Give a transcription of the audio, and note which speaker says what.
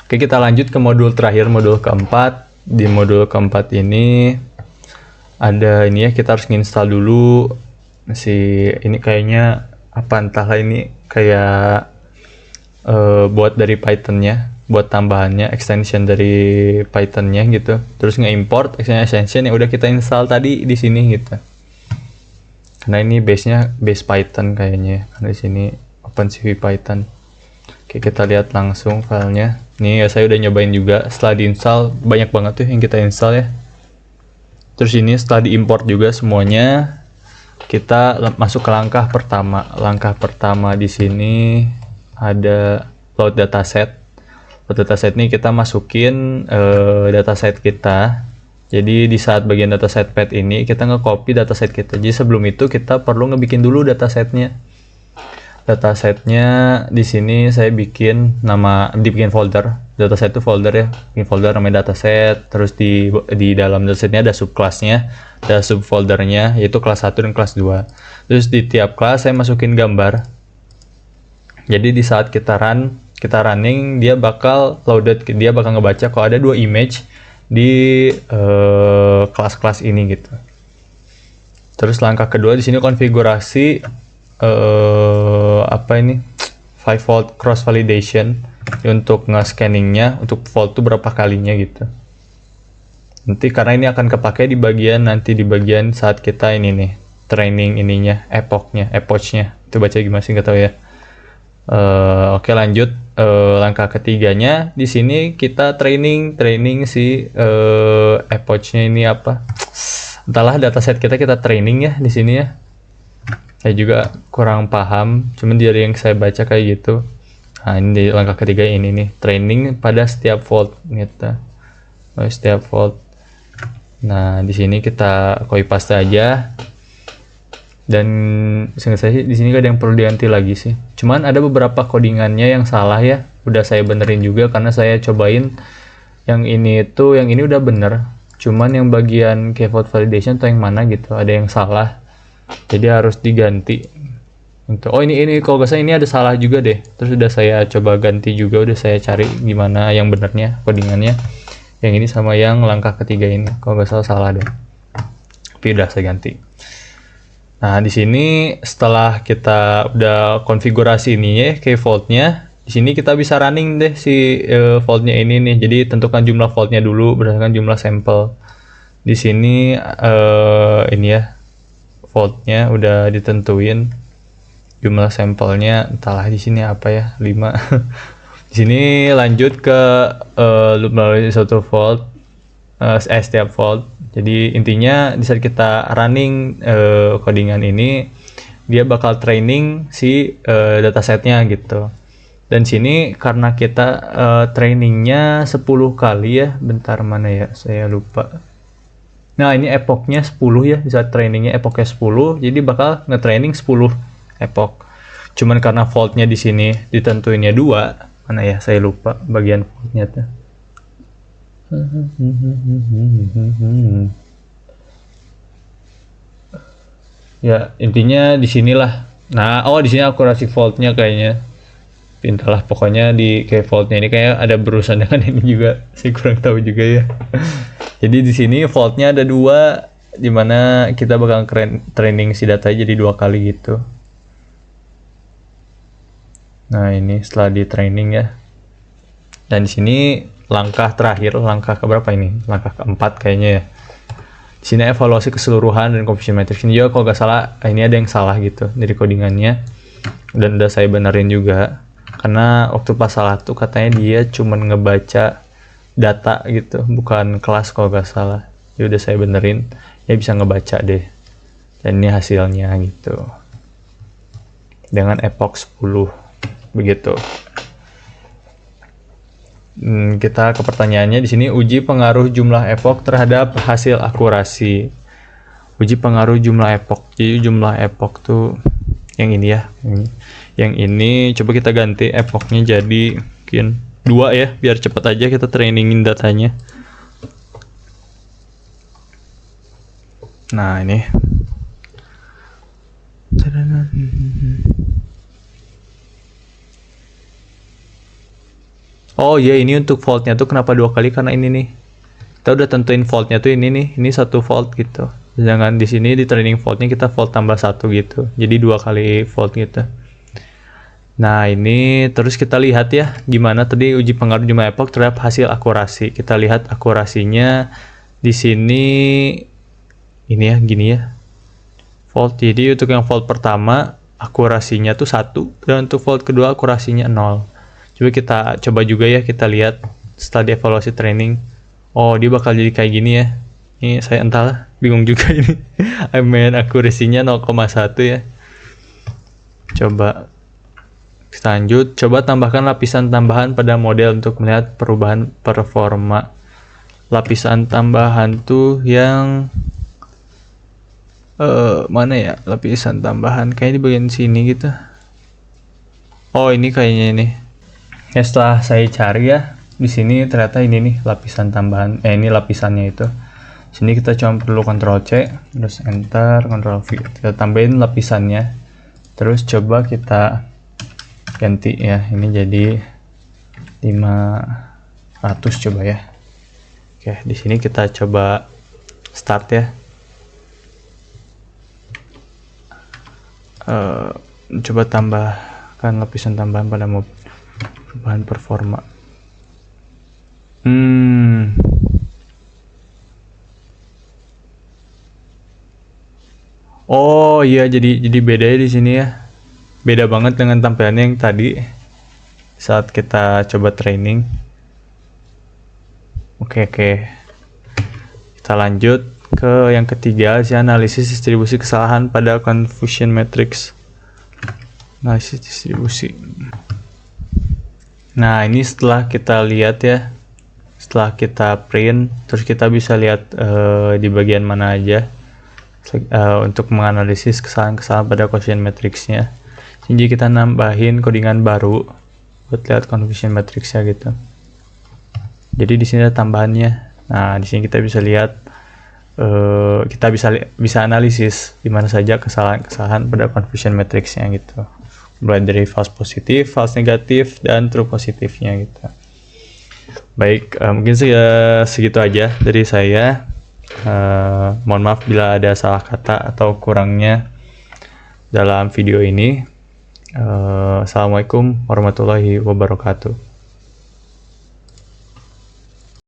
Speaker 1: Oke, kita lanjut ke modul terakhir, modul keempat. Di modul keempat ini ada ini ya, kita harus install dulu ini kayaknya apa entahlah, ini kayak buat dari Python-nya, buat tambahannya, extension dari Python-nya gitu. Terus nge-import extension yang udah kita install tadi di sini gitu. Karena ini base-nya base Python kayaknya. Karena di sini OpenCV Python. Oke, kita lihat langsung filenya. Nih ya, saya udah nyobain juga. Setelah diinstal banyak banget tuh yang kita install ya. Terus ini setelah diimport juga semuanya, kita masuk ke langkah pertama. Langkah pertama di sini ada load dataset. Load dataset ini kita masukin dataset kita. Jadi di saat bagian dataset pad ini kita nge-copy dataset kita. Jadi sebelum itu kita perlu ngebikin dulu datasetnya. Datasetnya di sini saya bikin dibikin folder. Dataset itu folder ya, bikin folder namanya dataset. Terus di dalam datasetnya ada subclassnya, ada subfoldernya, yaitu kelas 1 dan kelas 2. Terus di tiap kelas saya masukin gambar. Jadi di saat kita running, dia bakal loaded, dia bakal ngebaca kalau ada 2 image di kelas-kelas ini gitu. Terus langkah kedua di sini konfigurasi 5V cross validation untuk nge-scanningnya, untuk volt itu berapa kalinya gitu. Nanti karena ini akan kepake di bagian saat kita ini nih training ininya, epochnya itu baca gimana sih nggak tahu ya. Oke, lanjut. Langkah ketiganya di sini kita training si epochnya ini apa, entahlah, dataset kita training ya di sini ya. Saya juga kurang paham, cuman dari yang saya baca kayak gitu. Nah, ini di langkah ketiga ini nih, training pada setiap volt gitu. Setiap volt. Nah, di sini kita copy paste aja. Dan seingat saya di sini gak ada yang perlu diganti lagi sih. Cuman ada beberapa codingannya yang salah ya. Udah saya benerin juga karena saya cobain yang ini udah bener. Cuman yang bagian keyvote validation atau yang mana gitu ada yang salah. Jadi harus diganti. Ini kalau gak salah ini ada salah juga deh. Terus udah saya coba ganti juga, udah saya cari gimana yang benernya codingannya. Yang ini sama yang langkah ketiga ini, kalau gak salah deh. Tapi udah saya ganti. Nah, di sini setelah kita udah konfigurasi ini ya, keyvote-nya, di sini kita bisa running deh si volt-nya ini nih. Jadi tentukan jumlah volt-nya dulu berdasarkan jumlah sampel. Di sini ini ya, volt-nya udah ditentuin. Jumlah sampelnya entahlah di sini apa ya, 5. Di sini lanjut ke loop melalui satu volt, setiap volt. Jadi intinya di saat kita running codingan ini, dia bakal training si datasetnya gitu. Dan sini karena kita trainingnya 10 kali ya, bentar mana ya, saya lupa. Nah, ini epochnya 10 ya, di saat trainingnya epochnya 10, jadi bakal nge-training 10 epoch. Cuman karena voltnya di sini ditentuinnya 2, mana ya, saya lupa bagian voltnya tuh. Ya, intinya di sinilah. Nah, di sini akurasi voltnya kayaknya. Pintalah, pokoknya di kayak voltnya ini kayak ada berurusan dengan ini juga. Saya kurang tahu juga ya. Jadi di sini voltnya ada 2, dimana kita bakal training si data jadi 2 kali gitu. Nah, ini setelah di training ya. Dan di sini langkah terakhir, langkah keberapa ini? Langkah keempat kayaknya ya. Di sini evaluasi keseluruhan dan confusion matrix. Ini juga kalau nggak salah, ini ada yang salah gitu dari codingannya. Dan udah saya benerin juga. Karena waktu pas salah tuh katanya dia cuman ngebaca data gitu, bukan kelas kalau nggak salah. Ya udah saya benerin, ya bisa ngebaca deh. Dan ini hasilnya gitu. Dengan epoch 10. Begitu. Kita ke pertanyaannya di sini, uji pengaruh jumlah epoch terhadap hasil akurasi. Uji pengaruh jumlah epoch. Jadi jumlah epoch tuh yang ini ya. Yang ini coba kita ganti epochnya jadi mungkin 2 ya, biar cepat aja kita trainingin datanya. Nah, ini. Oh iya, ini untuk voltnya tuh kenapa 2 kali, karena ini nih. Kita udah tentuin voltnya tuh ini nih, ini 1 volt gitu. Jangan di sini di training voltnya kita volt tambah 1 gitu. Jadi 2 kali volt gitu. Nah, ini terus kita lihat ya gimana tadi uji pengaruh jumlah epoch terhadap hasil akurasi. Kita lihat akurasinya di sini ini ya, gini ya. Volt. Jadi untuk yang volt pertama akurasinya tuh 1 dan untuk volt kedua akurasinya 0. Coba kita coba juga ya, kita lihat setelah dievaluasi training. Oh, dia bakal jadi kayak gini ya. Ini saya entahlah, bingung juga ini. I mean akurasinya 0,1 ya. Coba kita lanjut, coba tambahkan lapisan tambahan pada model untuk melihat perubahan performa. Lapisan tambahan tuh yang mana ya lapisan tambahan? Kayaknya di bagian sini gitu. Oh, ini kayaknya ini. Ya, setelah saya cari ya, di sini ternyata ini nih lapisan tambahan. Ini lapisannya itu. Sini kita cuma perlu Ctrl C, terus Enter, Ctrl V. Kita tambahin lapisannya. Terus coba kita ganti ya, ini jadi 500 coba ya. Oke, di sini kita coba start ya. Coba tambahkan lapisan tambahan pada perubahan performa. Oh iya, jadi beda ya di sini ya. Beda banget dengan tampilannya yang tadi saat kita coba training. Oke. Kita lanjut ke yang ketiga, si analisis distribusi kesalahan pada confusion matrix. Analisis distribusi. Nah, ini setelah kita lihat ya, setelah kita print, terus kita bisa lihat di bagian mana aja untuk menganalisis kesalahan-kesalahan pada confusion matrixnya. Jadi kita nambahin codingan baru buat lihat confusion matrixnya gitu. Jadi di sini ada tambahannya. Nah, di sini kita bisa lihat, kita bisa analisis di mana saja kesalahan-kesalahan pada confusion matrixnya gitu. Mulai dari false positif, false negatif, dan true positifnya gitu. Baik, mungkin segitu aja dari saya. Mohon maaf bila ada salah kata atau kurangnya dalam video ini. Assalamualaikum warahmatullahi wabarakatuh.